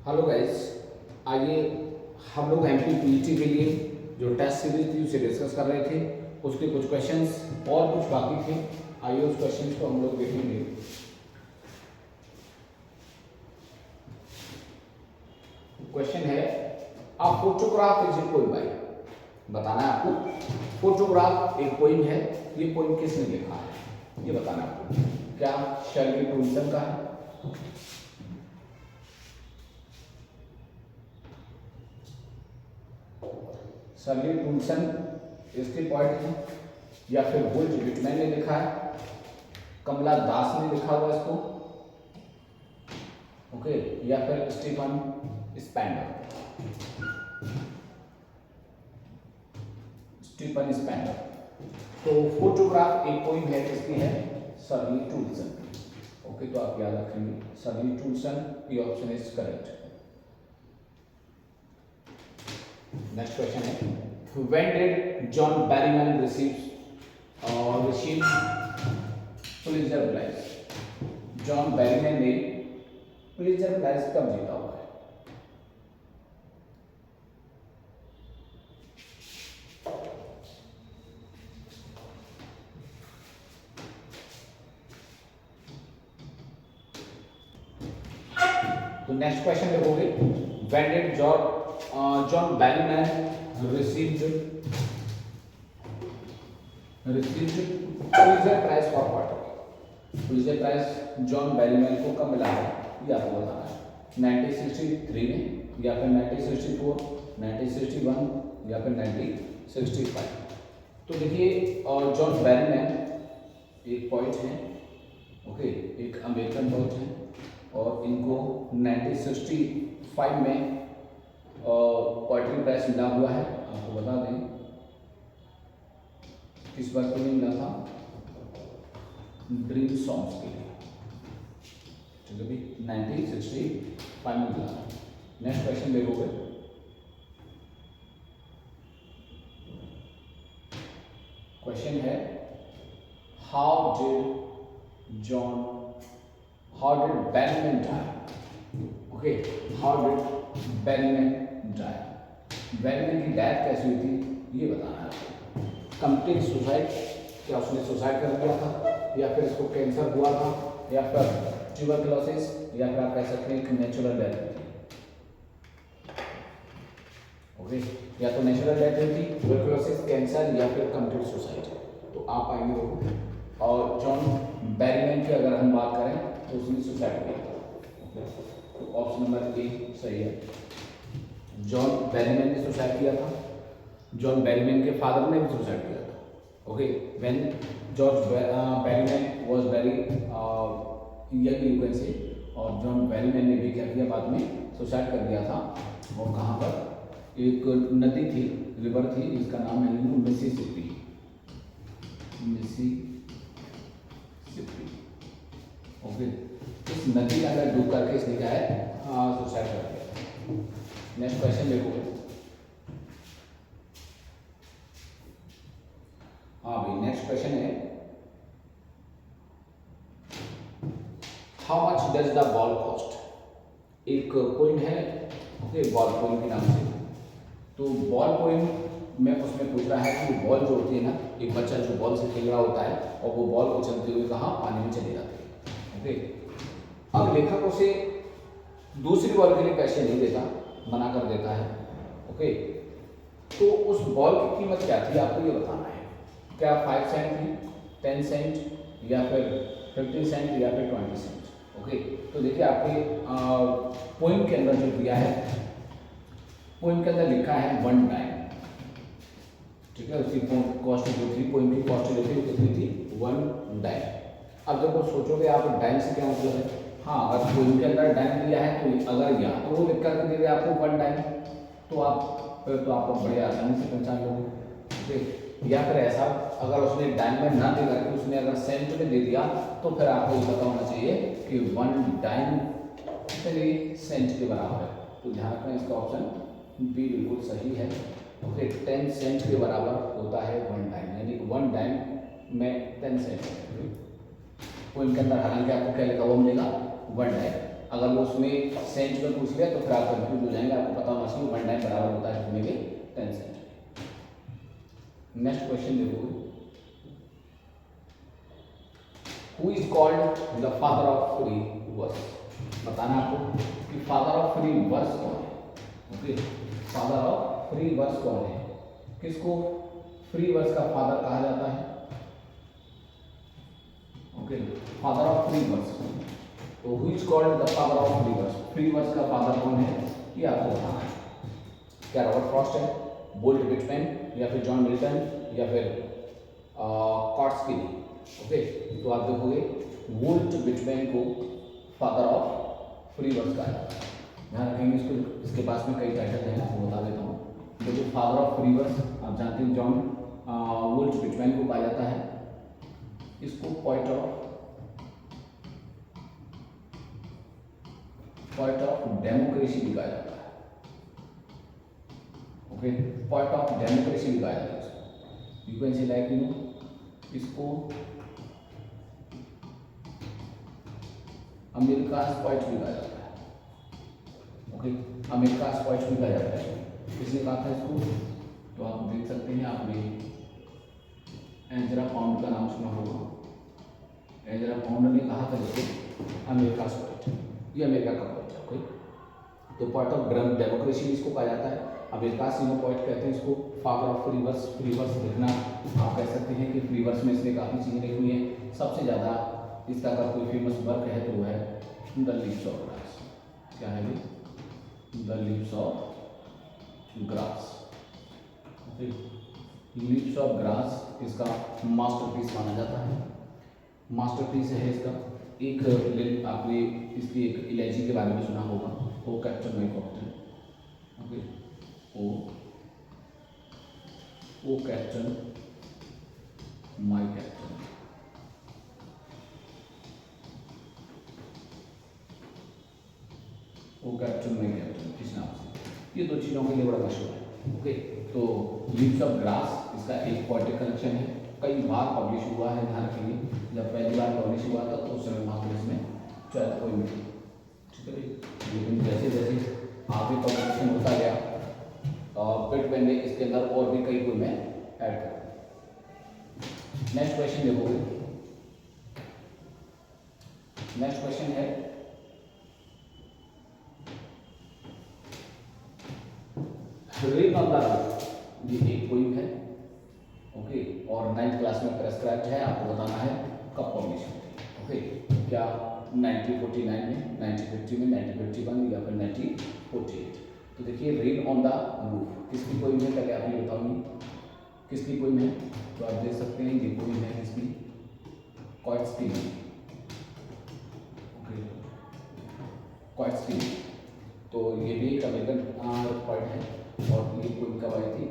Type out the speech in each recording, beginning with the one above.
Hello guys, आइए हम लोग एमपीपीटी के लिए जो टेस्ट सीरीज थी उसे डिस्कस कर रहे थे। उसके कुछ क्वेश्चंस और कुछ बाकी थे। आइए उस क्वेश्चंस को हम लोग देखेंगे। क्वेश्चन है, a photograph is a poem by. बताना है आपको फोटोग्राफ एक पोएम है। ये पोएम किसने लिखा है ये बताना है आपको। क्या शर्ली टूल्सन का है? शर्ली टूल्सन इसके पॉइंट हैं, या फिर वुल्फ विटमैन ने लिखा है, कमला दास ने लिखा हुआ इसको, ओके, या फिर स्टीफन स्पेंडर। Stephen Spender. तो फोटोग्राफ एक पोइम है, किसकी है? शर्ली टूल्सन। ओके, तो आप याद रखेंगे शर्ली टूल्सन, ये option is correct. Next question है, when did John Barrymore receive Pulitzer prize? John Berryman ने पुलित्जर प्राइज कब जीता हुआ है? तो नेक्स्ट क्वेश्चन देखोगे, when did John Barrymore received Pulitzer prize for what? Pulitzer prize John Berryman को कब मिला है ये आपको बताना है। 1963 में, या फिर 1964, 1961, या फिर 1965। तो देखिए, और जॉन बैरीमैन एक पोएट हैं, ओके, एक अमेरिकन पोएट हैं, और इनको 1965 में पोएट्री प्राइज मिला हुआ है। आपको बता दें किस बात के लिए मिला था? ड्रीम सॉन्ग्स के लिए। ठीक है भाई, 1965 में मिला। नेक्स्ट क्वेश्चन देखोगे, क्वेश्चन है, how did Berryman die? Okay, how did Berryman die? Berryman की डेथ कैसे हुई थी ये बताना है। कंप्लीट सुसाइड, क्या उसने सुसाइड कर दिया था, या फिर इसको कैंसर हुआ था, या फिर ट्यूबरकुलोसिस, या फिर आप कह सकते हैं कि नेचुरल डेथ हुई थी। ओके, या तो नेचुरल डेथ हुई थी, ट्यूबरकुलोसिस, कैंसर, या फिर कंप्लीट सुसाइड। तो आप आएंगे देखो, और जॉन बैरीमैन की अगर हम बात करें तो उसने सुसाइड किया था। तो ऑप्शन नंबर ए सही है, जॉन बैरीमैन ने सुसाइड किया था। जॉन बैरीमैन के फादर ने भी सुसाइड किया था। Okay, when George Berryman was very young you can say, और जॉन बैरीमैन ने भी क्या किया, बाद में सुसाइड कर दिया था। और कहाँ पर? एक नदी थी, रिवर थी, जिसका नाम है मिसिसिपी। ओके, इस नदी के अंदर डूब करके इसने क्या है, सुसाइड कर दिया। नेक्स्ट क्वेश्चन देखोगे, हाँ भाई, नेक्स्ट क्वेश्चन है, how much does the ball cost? एक पोइम है, ओके, बॉल पोइम के नाम से। तो बॉल पोइम में उसमें पूछ रहा है कि बॉल जो होती है ना, एक बच्चा जो बॉल से खेल रहा होता है और वो बॉल उछलते हुए कहाँ, पानी में चली जाती है। ओके, अब लेखक उसे दूसरी बॉल के लिए पैसे नहीं देता, मना कर देता है। ओके, तो उस बॉल की कीमत क्या थी आपको ये बताना है। क्या 5 सेंट थी, 10 सेंट, या फिर 50 सेंट, या फिर 20 सेंट? ओके, तो देखिए आपके पोइम के अंदर जो दिया है, पोइम के अंदर लिखा है 1 डाइम। ठीक है, उसकी कॉस्ट जो थी, पोइम की कॉस्ट जो थी वो कितनी थी? 1 डाइम। अब जब वो सोचोगे आप, डाइम से क्या मतलब है? हाँ, अगर पोइम के अंदर डाइम दिया है तो अगर या तो वो लिख करके दे दे आपको 1 डाइम, तो आप बड़े आसानी से पहचान लोगे। ठीक, या फिर ऐसा, अगर उसने डाइम में ना दे करके उसने अगर सेंट में दे दिया, तो फिर आपको ये पता होना चाहिए कि 1 डाइम कितने सेंट के बराबर है। तो ध्यान रखना, इसका ऑप्शन बी बिल्कुल सही है। ओके, 10 सेंट के बराबर होता है 1 डाइम, यानी 1 डाइम में 10 सेंट। पोइम के अंदर हालांकि आपको क्या लिखा हुआ मिलेगा? 1 डाइम। अगर वो उसमें सेंट में पूछ लिया तो फिर आप कंफ्यूज हो जाएंगे, आपको पता होना चाहिए 1 टाइम बराबर होता है कितने के 10 सेंट। नेक्स्ट क्वेश्चन देखोगे, who is called the father of free verse. बताना आपको कि फादर ऑफ फ्री वर्स कौन है। Okay, father of free verse कौन है, किसको फ्री वर्स का फादर कहा जाता है। Okay, father of free verse, तो who is called the father of free verse, free verse का फादर कौन है ये आपको बताना है। क्या रॉबर्ट फ्रॉस्ट है, वोल्ट विटमैन, या फिर जॉन मिल्टन, या फिर कॉट्सकिन। ओके, तो आप देखोगे वोल्ट विटमैन को फादर ऑफ फ्री वर्स कहा जाता है। ध्यान रखेंगे इसको, इसके पास में कई टाइटल हैं, आपको बता देता हूँ। देखो फादर ऑफ फ्री वर्स आप जानते हैं जॉन वोल्ट विटमैन को कहा जाता है। इसको पोएट ऑफ डेमोक्रेसी भी कहा जाता है। ओके, पोएट ऑफ डेमोक्रेसी भी कहा जाता है इसको। यू कैन से लाइक इसको अमेरिकास पोएट भी कहा जाता है। ओके, अमेरिकास पोएट भी कहा जाता है। किसने कहा था इसको, तो आप देख सकते हैं, आपने एजरा पाउंड का नाम सुना होगा। एजरा पाउंड ने कहा था इसको अमेरिकास पोएट, ये अमेरिका का पोएट है। ओके, तो पोएट ऑफ डेमोक्रेसी इसको कहा जाता है। अमेरिकास पोएट कहते हैं इसको। Father of free verse, free verse लिखना आप कह सकते हैं कि फ्री वर्स में इसने काफ़ी चीज़ें लिखी हुई हैं। सबसे ज़्यादा इसका अगर कोई फेमस वर्क है तो वो है द लीव्स ऑफ ग्रास। क्या है ये, the leaves of grass. Okay, leaves of grass इसका मास्टरपीस माना जाता है। मास्टरपीस है इसका। एक आपने इसकी एक इलेजी के बारे में सुना होगा, O captain my captain. Okay, O captain my captain. O captain my captain, इस नाम से ये दो चीज़ों के लिए बड़ा मशहूर है। ओके, तो लीव्स ऑफ ग्रास इसका एक पोएटिक कलेक्शन है, कई बार पब्लिश हुआ है। ध्यान रखिए, जब पहली बार पब्लिश हुआ था तो उस समय मात्र इसमें 12 पोएम थी। ठीक है, लेकिन जैसे जैसे आगे पब्लिकेशन होता गया पिटमैन ने इसके अंदर और भी कई पोएम ऐड कर। नेक्स्ट क्वेश्चन देखोगे, नेक्स्ट क्वेश्चन है रेन ऑन द रूफ, ये एक पोएम है। ओके, और 9th क्लास में प्रेस्क्राइब्ड है, आपको बताना है कब पब्लिश होती है। ओके, क्या 1949 में, 1950 में, 1951 या फिर 1948। तो देखिए रेन ऑन द रूफ किसकी पोएम है, पहले आप ये बताऊंगी किसकी पोएम है। तो आप देख सकते हैं ये पोएम है किसकी, कॉट्सकिन। ओके, कॉट्सकिन, तो ये भी एक अमेरिकन पोएट है और ये पोएम कब आई थी,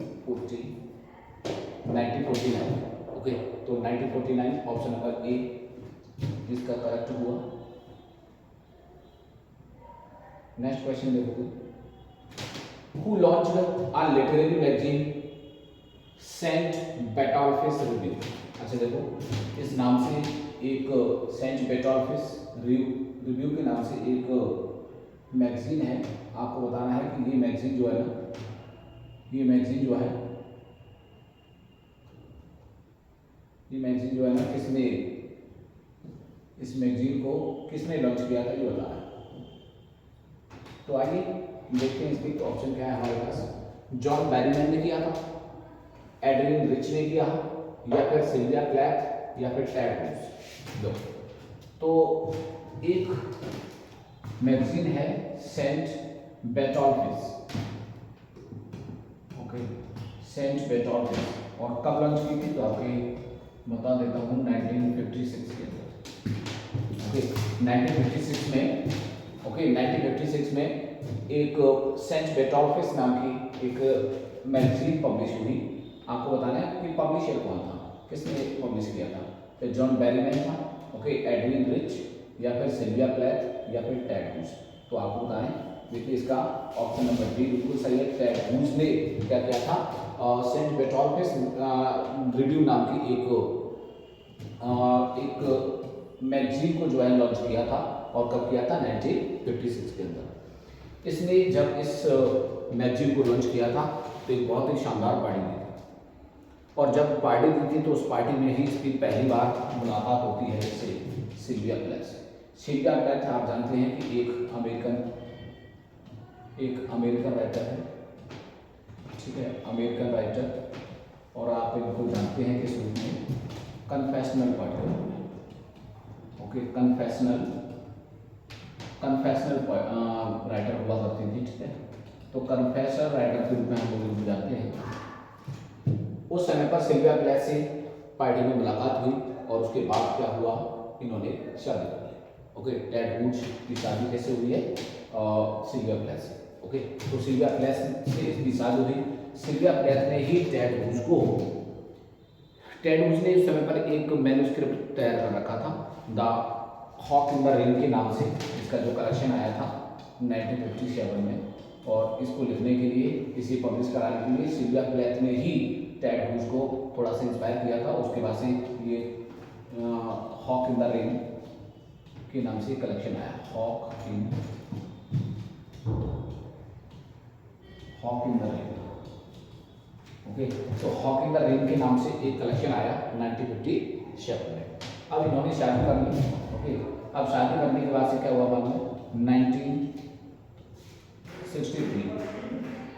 1949। ओके, तो 1949 ऑप्शन नंबर ए इसका करेक्ट हुआ। नेक्स्ट क्वेश्चन देखोगे, who launched a literary magazine Saint Botolph's review. अच्छा देखो, इस नाम से एक सेंट बेटॉल्फिस रिव्यू के नाम से एक मैगजीन है। आपको बताना है कि ये मैगजीन जो है ना, ये मैगजीन जो है किसने, इस मैगजीन को किसने लॉन्च किया था ये बताना है। तो आइए देखते हैं इसके ऑप्शन क्या है हमारे पास। जॉन बैरीमैन ने किया था, एडविन रिच ने किया, या फिर सिल्विया प्लैथ, या फिर टेड हूस। दो तो एक मैगजीन है सेंट बेटॉल्फिस। ओके, सेंट बेटॉल्फिस, और कब लॉन्च की थी तो आपके बता देता हूँ 1956 के अंदर। ओके, 1956 में, ओके 1956 में एक सेंट बेटॉल्फिस नाम की एक मैगजीन पब्लिश हुई। आपको बताना है कि पब्लिशर कौन था, किसने पब्लिश किया था। तो जॉन बैरीमैन था, ओके, एडविन रिच, या फिर सिल्विया प्लैथ, या फिर टेड हूस। तो आपको बताएं, देखिए इसका ऑप्शन नंबर बी बिल्कुल सही है। टेड हूस ने क्या किया था, सेंट बेटॉल्फिस रिव्यू नाम की एक मैगजीन को जो है लॉन्च किया था और कब किया था 1956 के अंदर। इसने जब इस मैगजीन को लॉन्च किया था तो एक बहुत ही शानदार पार्टी दी थी, और जब पार्टी दी थी तो उस पार्टी में ही इसकी पहली बार मुलाकात होती है इससे सिल्विया प्लेथ से। सिल्विया प्लेथ आप जानते हैं कि एक अमेरिकन राइटर है, ठीक है, अमेरिकन राइटर, और आप इनको जानते हैं किस रूप में, confessional party, okay, confessional writer हुआ करती थी, ठीक है। तो कन्फेशनल राइटर के रूप में हम लोग इनको जानते हैं। उस समय पर सिल्विया प्लेथ से पार्टी में मुलाकात हुई और उसके बाद क्या हुआ, इन्होंने शादी कर ली, ओके। टेड वुड्स की शादी कैसे हुई है, सिल्विया प्लेथ से, ओके। तो सिल्विया प्लेथ से इसकी शादी हुई। सिल्विया प्लेथ ने ही टेड वुड्स ने उस समय पर एक मैन्युस्क्रिप्ट तैयार कर रखा था, the hawk in the ring के नाम से, जिसका जो कलेक्शन आया था 1957 में, और इसको लिखने के लिए, इसे पब्लिश कराने के लिए सिल्विया प्लेथ ने ही टेड वुड्स को थोड़ा सा इंस्पायर किया था। उसके बाद से ये हॉक इन द रिंग के नाम से कलेक्शन आया, hawk in the ring, okay. तो हॉक इन द रिंग के नाम से एक कलेक्शन आया 1957 में। अब इन्होंने शादी कर ली, ओके। अब शादी करने के बाद से क्या हुआ बाद में, 1963,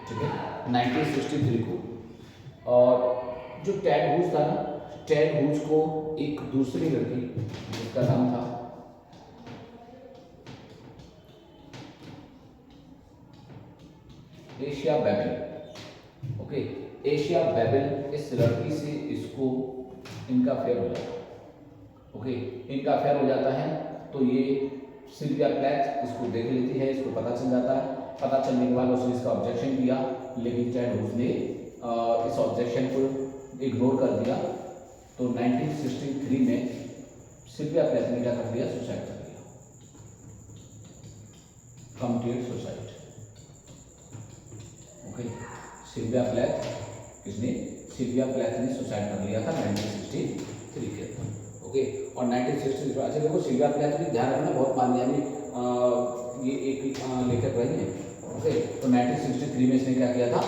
ठीक है, 1963 को, और जो टेड वुड्स था ना, टेड वुड्स को एक दूसरी लड़की जिसका नाम था Asia Babel, okay, Asia Babel, इस लड़की से इसको इनका अफेयर हो जाता है, ओके, इनका अफेयर हो जाता है। तो ये सिल्विया प्लेथ इसको देख लेती है, इसको पता चल जाता है। पता चलने के बाद उसने इसका ऑब्जेक्शन किया, लेकिन टेड वुड्स ने इस ऑब्जेक्शन को इग्नोर कर दिया। तो 1963 में सिल्विया प्लेथ ने क्या कर दिया, सुसाइड कर दिया, कमिटेड सुसाइड, ओके। सिल्विया प्लेथ ने सुसाइड कर लिया था 1963 के अंदर, ओके। और 1963, अच्छा देखो, सिल्विया प्लेथ भी ध्यान रखना, बहुत मान्यानी ये एक लेखक रही है, ओके। तो 1963 में इसने क्या किया था,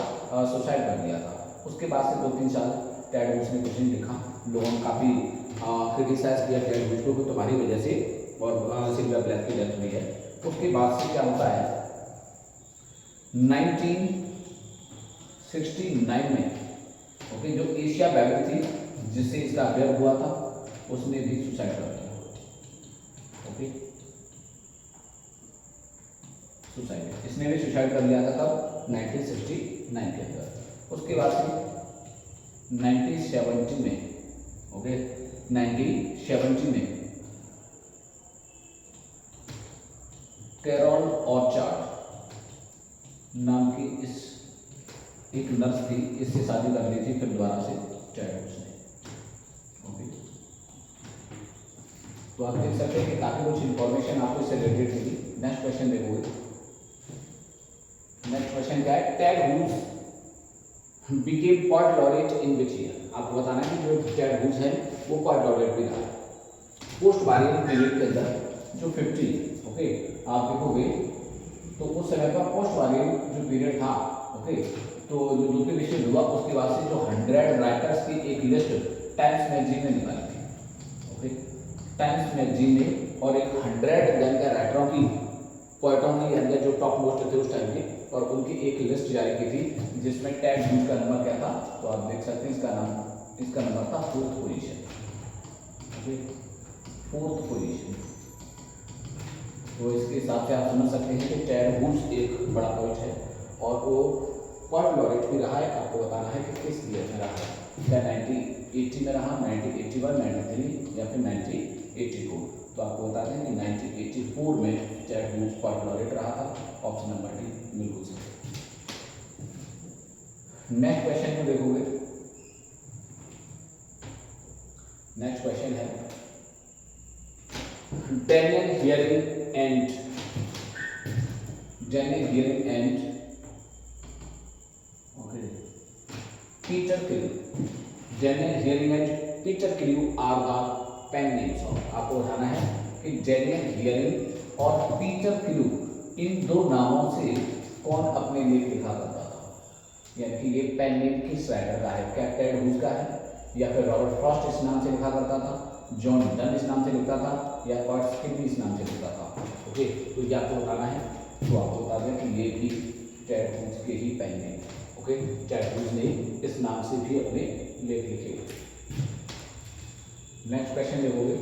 सुसाइड कर लिया था। उसके बाद से 2-3 साल टेड वुड्स ने कुछ नहीं लिखा, लोगों ने काफ़ी क्रिटिसाइज किया टेड वुड्स को, तुम्हारी वजह से और सिल्विया प्लेथ की डेथ हुई है। उसके बाद से क्या होता है, 1969 में, ओके, जो एशिया बेबल थी जिससे इसका अफेयर हुआ था, उसने भी सुसाइड कर लिया, ओके, सुसाइड, इसने भी सुसाइड कर लिया था कब, 1969 के अंदर। उसके बाद से 1970 में, ओके, 1970 में कैरोल ऑर्चार्ड नाम की इस एक नर्स थी, इससे शादी कर ली थी फिर दोबारा से टेड वुड्स ने, ओके। तो आप देख सकते हैं कि काफी कुछ इंफॉर्मेशन आपको इससे रिलेटेड मिली। नेक्स्ट क्वेश्चन देखोगे, नेक्स्ट क्वेश्चन क्या है, Ted Woods became poet laureate in which year. आपको बताना है कि जो टेड वुड्स है वो पोएट लॉरेट भी रहा है पोस्ट वारियन पीरियड के अंदर, जो 50, ओके, आप देखोगे तो उस समय का पोस्ट वारियन जो पीरियड था, ओके, तो जो द्वितीय विश्व युद्ध हुआ उसके बाद से जो 100 राइटर्स की एक लिस्ट टाइम्स मैगजीन ने निकाली थी, ओके, टाइम्स मैगजीन ने, और एक 100 जन के राइटरों की, पोएटों की, यानी जो टॉप मोस्ट थे उस टाइम के, और उनकी एक लिस्ट जारी की थी जिसमें टेड वुड्स का नंबर क्या था, तो आप देख सकते हैं इसका नंबर था 4th position, okay, 4th position. तो इसके हिसाब से आप समझ सकते हैं कि टेड वुड्स एक बड़ा पोएट है और वो पोएट लॉरेट भी रहा है। आपको बताना है कि किस ईयर में रहा है, क्या 1980 में रहा, 1981, 93 या फिर 1984। तो आपको बता दें कि 1984 में टेड वुड्स पोएट लॉरेट रहा था। ऑप्शन नंबर डी बिल्कुल सही। नेक्स्ट क्वेश्चन को देखोगे, नेक्स्ट क्वेश्चन है Daniel Hearing and Peter Crew. Daniel Hearing and Peter Crew are the pen names of. आपको बताना है कि डेनियल हियरिंग और पीटर क्रू, इन दो नामों से कौन अपने लेख लिखा करता था? यानी कि ये पेन नेम किस राइटर का है? क्या टेड हुज का है, या फिर रॉबर्ट फ्रॉस्ट इस नाम से लिखा करता था, जॉन डन इस नाम से लिखता था, या कर्ट किडनी इस नाम से लिखता था? ओके, तो ये आपको बताना है। तो आपको बता दें कि ये भी टेड हुज के ही पेन नेम है। ओके, टेड हुज ने इस नाम से भी अपने लेख लिखे। नेक्स्ट क्वेश्चन देखोगे,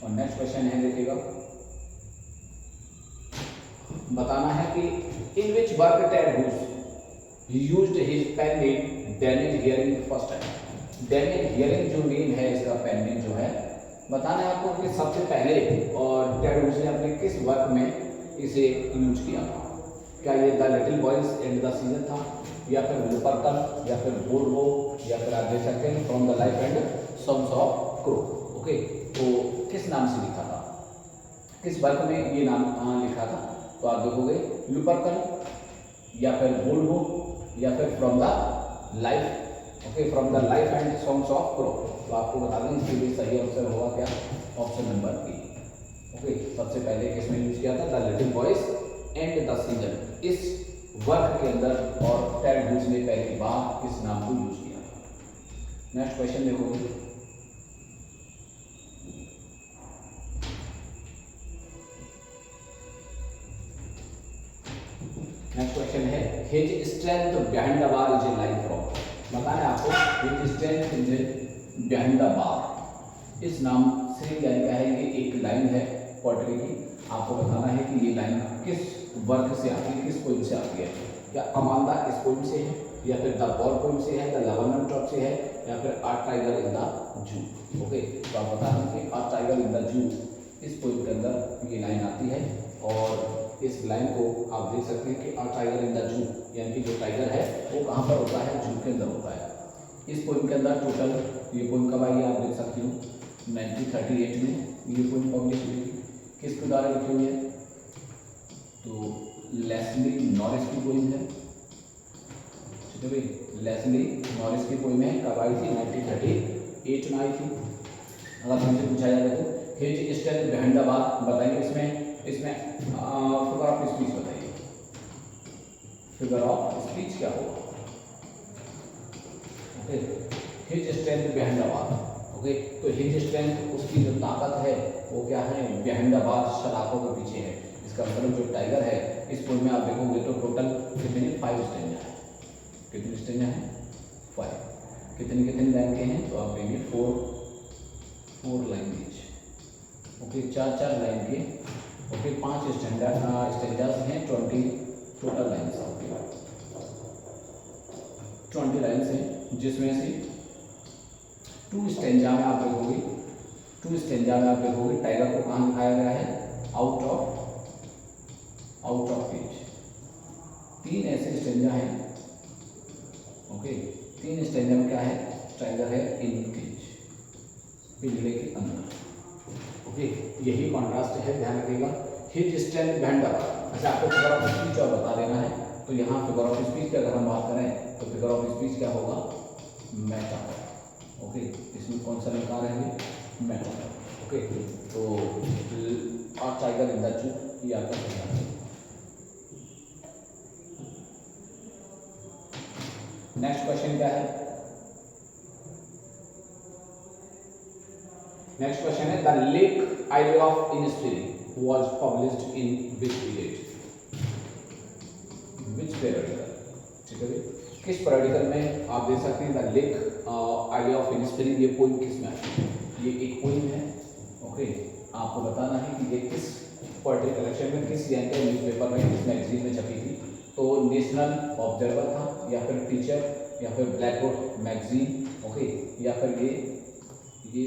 और नेक्स्ट क्वेश्चन है, देखिएगा, बताना है कि in which work Ted Hughes used his pen name Daniel Hearing first time. Daniel Hearing जो नेम है, इसका पेन नेम जो है, बताना है आपको कि सबसे पहले और टेड हुज ने अपने किस वर्क में इसे यूज किया था। क्या ये the little boys and the season था, या फिर लुपर्कन, या फिर बोर्डो, या फिर आप देख सकते हैं from the life and songs of crow. Okay, तो किस नाम से लिखा था, किस वर्क में ये नाम लिखा था? तो आप देखोगे लुपर्कन, या फिर बोर्डो, या फिर from the life. Okay, from the life and songs of crow. तो आपको बता दें इसके लिए सही आंसर होगा क्या? Option number A. ओके, सबसे पहले किसमें यूज किया था? The little boys and the season, इस वर्क के अंदर, और टेड हुज ने पहली बार इस नाम को यूज किया था। नेक्स्ट क्वेश्चन देखोगे, नेक्स्ट क्वेश्चन है his strength behind the bar is a line from. बताना है आपको his strength is behind the bar, इस नाम से यानी क्या है, ये एक लाइन है पोएट्री की। आपको बताना है कि ये लाइन किस वर्क से आती है, किस पोइम से आती है। क्या अमांदा इस पोइम से है, या फिर द वॉर पोइम से है, द लवर्नम टॉप से है, या फिर a tiger in the zoo. Okay, तो आप बता दें कि आ टाइगर इन द जू, इस पोइम के अंदर ये लाइन आती है। और इस लाइन को आप देख सकते हैं कि आ टाइगर इन द जू, यानी कि जो टाइगर है वो कहाँ पर होता है? जू के अंदर होता है। इस पोइम के अंदर टोटल, ये पोइम कब आई है आप देख सकते हो, 1938 में ये पोइम पब्लिश हुई थी। किसके द्वारा लिखी हुई है? तो लेस्ली नॉरिस की पोइम है। ठीक है भाई, लेस्ली नॉरिस की पोइम है। कब आई थी? 1938 में आई थी। अगर हमसे पूछा जाए तो his strength behind the bar बताइए, इसमें फिगर ऑफ स्पीच बताइए। फिगर ऑफ स्पीच क्या होगा? Okay, his strength behind the bar. Okay, तो हिज स्ट्रेंथ, उसकी जो ताकत है वो क्या है? बिहाइंड द बार, सलाखों के पीछे है। इसका मतलब जो टाइगर है, इस पोइम में आप देखोगे तो टोटल कितने? 5 स्टेंजा है। कितने स्टेंजा है? 5। कितनी कितनी लाइन के हैं? तो आप देंगे 4 लाइन ईच। ओके, 4 लाइन के। ओके, 5 स्टेंजास हैं, 20 टोटल लाइन्स। ओके, 20 लाइन्स हैं, जिसमें से 2 स्टेंजा में आप देखोगे, 2 स्टेंजा में आप देखोगे टाइगर को कहाँ दिखाया गया है? Out of page. 3 ऐसे स्टेंजा हैं। ओके, 3 स्टेंजा में क्या है? टाइगर है इन केज, पिंजरे के अंदर। ओके, यही कॉन्ट्रास्ट है, ध्यान रखिएगा। His strength behind the bar. अच्छा, आपको फिगर ऑफ स्पीच और बता देना है। तो यहाँ फिगर ऑफ स्पीच की अगर हम बात करें तो फिगर ऑफ स्पीच क्या होगा? मेटाफर। ओके, इसमें कौन सा अलंकार है? मेटाफर। ओके, तो आ टाइगर इन द जू, ये आपका फिगर है। नेक्स्ट क्वेश्चन क्या है? नेक्स्ट क्वेश्चन है the lake island of Innisfree was published in which period? Which periodical? ठीक है, किस periodical में आप देख सकते हैं द लेक आइलैंड ऑफ इनिस्फेरी, ये पोइम किस में आती है? ये एक पोइम है। ओके, आपको बताना है कि ये किस पोएट्री कलेक्शन में, किस न्यूज़पेपर में, किस मैगजीन में छपी थी। तो नेशनल ऑब्जर्वर था, या फिर टीचर, या फिर ब्लैकबोर्ड मैगजीन। ओके, या फिर ये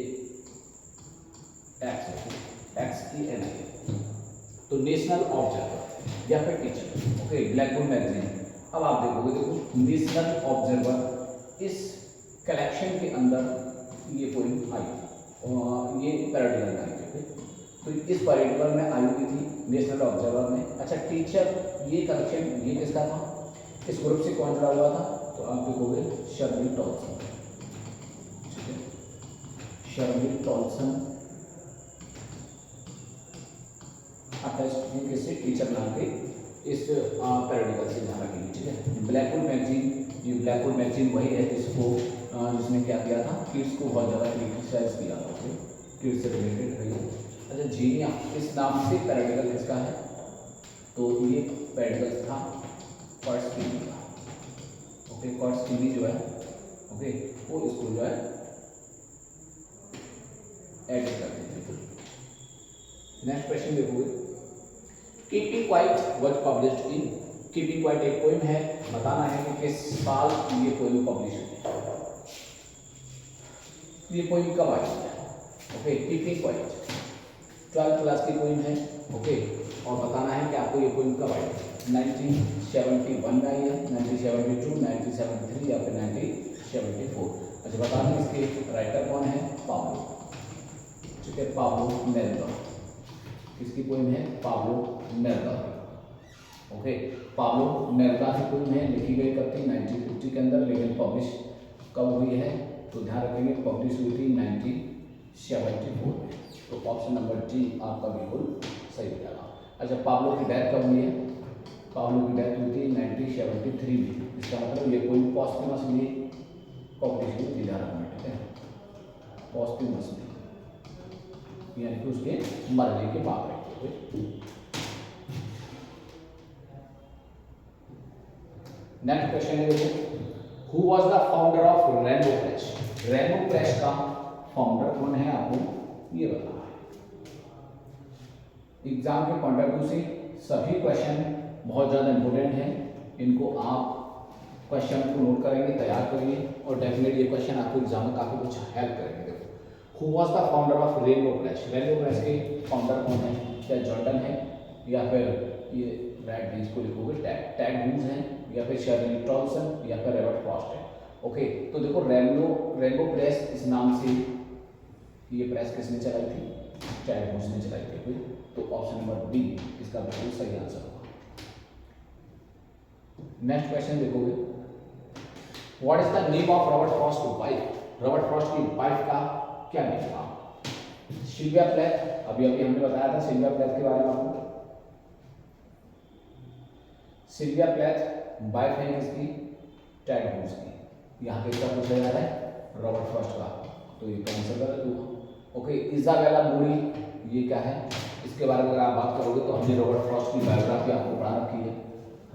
एक्स की एन आई, तो नेशनल ऑब्जर्वर या फिर टीचर। Okay, blackboard magazine. अब आप देखोगे, देखो नेशनल ऑब्जर्वर, इस कलेक्शन के अंदर ये पोइम आई थी, ये पैराडिकल में आई थी। तो इस पैराडिकल में आई हुई थी नेशनल ऑब्जर्वर में। अच्छा, टीचर, ये कलेक्शन ये किसका था? इस ग्रुप से कौन जुड़ा हुआ था? तो आप देखोगे शर्मिल टॉल्सन। ठीक है, शर्मिल टॉल्सन 28 तरीके से टीचर नाम के इस पेरियोडिकल से ध्यान रखेंगे, ठीक है। ब्लैकबोर्ड मैगजीन, ये ब्लैकबोर्ड मैगजीन वही है जिसने क्या किया था, किड्स को बहुत ज़्यादा क्रिटिसाइज किया था, ओके, किड्स से रिलेटेड है ये। अच्छा, जीनिया इस नाम से पेरियोडिकल किसका है, तो ये पेरियोडिकल था कर्ट्स कीनी का, ओके। कर्ट्स कीनी जो है, ओके, वो इसको जो है एडिट कर देते हैं। नेक्स्ट क्वेश्चन देखोगे, keeping quiet was published in, keeping quiet एक पोएम है, बताना है कि किस साल ये पोएम पब्लिश हुई, ये पोएम कब आई है, okay. Keeping quiet 12th class की पोएम है, ओके, और बताना है कि आपको ये पोएम कब आई है। 1971 में आई है, 1972, 1973 या फिर 1974। अच्छा, बताना है इसके राइटर कौन है, पाब्लो, ठीक है, पाब्लो नेरुदा। किसकी पोएम है, Pablo Neruda, okay. Pablo Neruda की पोएम है, लिखी गई कब थी, 1950 के अंदर, लेकिन पब्लिश कब हुई है, तो ध्यान रखेंगे पब्लिश हुई थी 1974 में। तो ऑप्शन नंबर डी आपका बिल्कुल सही हो जाएगा। अच्छा, पाब्लो की डेथ कब हुई है, पाब्लो की डेथ हुई थी 1973 में, इसका मतलब ये पोएम पॉस्टमसली पब्लिश हुई थी, ध्यान रखना, ठीक है, पॉस्टमसली, यानी कि उसके मरने के बाद रहते हुए। नेक्स्ट क्वेश्चन है देखो, who was the founder of rainbow press, rainbow press का फाउंडर कौन है, आपको ये बताना है। एग्जाम के पॉइंट ऑफ व्यू से सभी क्वेश्चन बहुत ज़्यादा इंपॉर्टेंट हैं, इनको आप क्वेश्चन को नोट करेंगे, तैयार करिए, और डेफिनेटली ये क्वेश्चन आपको एग्जाम में काफ़ी कुछ हेल्प करेंगे। देखो, who was the founder of rainbow press, rainbow press के फाउंडर कौन है, क्या जॉर्डन है, या फिर ये रेड बीज को लिखोगे टैग हूज हैं, या फिर शर्ली टॉमसन, या फिर रॉबर्ट फ्रॉस्ट है, ओके। तो देखो, रेनबो प्रेस इस नाम से ये प्रेस किसने चलाई थी, टैग हूज ने चलाई थी, तो ऑप्शन नंबर बी इसका बिल्कुल सही आंसर होगा। नेक्स्ट क्वेश्चन देखोगे, what is the name of Robert Frost wife, Robert Frost की वाइफ का क्या नेम था, सिल्विया प्लेथ, अभी हमने बताया था सिल्विया प्लेथ के बारे में आपको। सिल्विया प्लेथ वाइफ है इसकी टैग हूज की, यहाँ पे इसका पूछा जा रहा है रॉबर्ट फ्रॉस्ट का, तो ये आंसर गलत हुआ, ओके। इजाबेला मूडी, ये क्या है, इसके बारे में अगर आप बात करोगे तो हमने रॉबर्ट फ्रॉस्ट की बायोग्राफी आपको पढ़ा रखी है।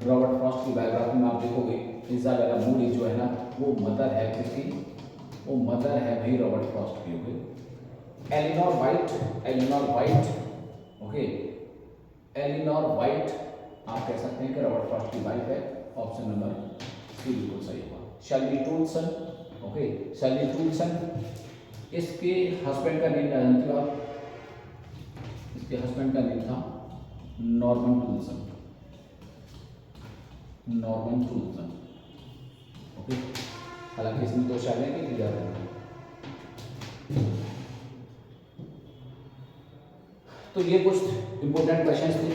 रॉबर्ट फ्रॉस्ट की बायोग्राफी में आप देखोगे इजाबेला मूडी जो है ना, वो मदर है किसकी, वो मदर है भाई रॉबर्ट फ्रॉस्ट की, okay. Elinor White, okay, Elinor White आप कह सकते हैं कि रॉबर्ट फ्रॉस्ट की वाइफ है, ऑप्शन नंबर सी बिल्कुल सही होगा। Shirley Toulson, okay, Shirley Toulson, इसके हस्बैंड का नेम क्या जानते हो आप, इसके हस्बैंड का नेम था नॉर्मन टूलसन, नॉर्मन टूलसन, ओके। हालांकि इसमें तो शायद है कि जा रहे हैं। तो ये कुछ इंपॉर्टेंट क्वेश्चंस थे,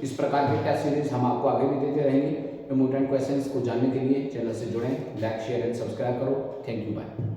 इस प्रकार के टेस्ट सीरीज हम आपको आगे भी देते रहेंगे। इंपॉर्टेंट क्वेश्चंस को जानने के लिए चैनल से जुड़ें, लाइक शेयर एंड सब्सक्राइब करो। Thank you, bye.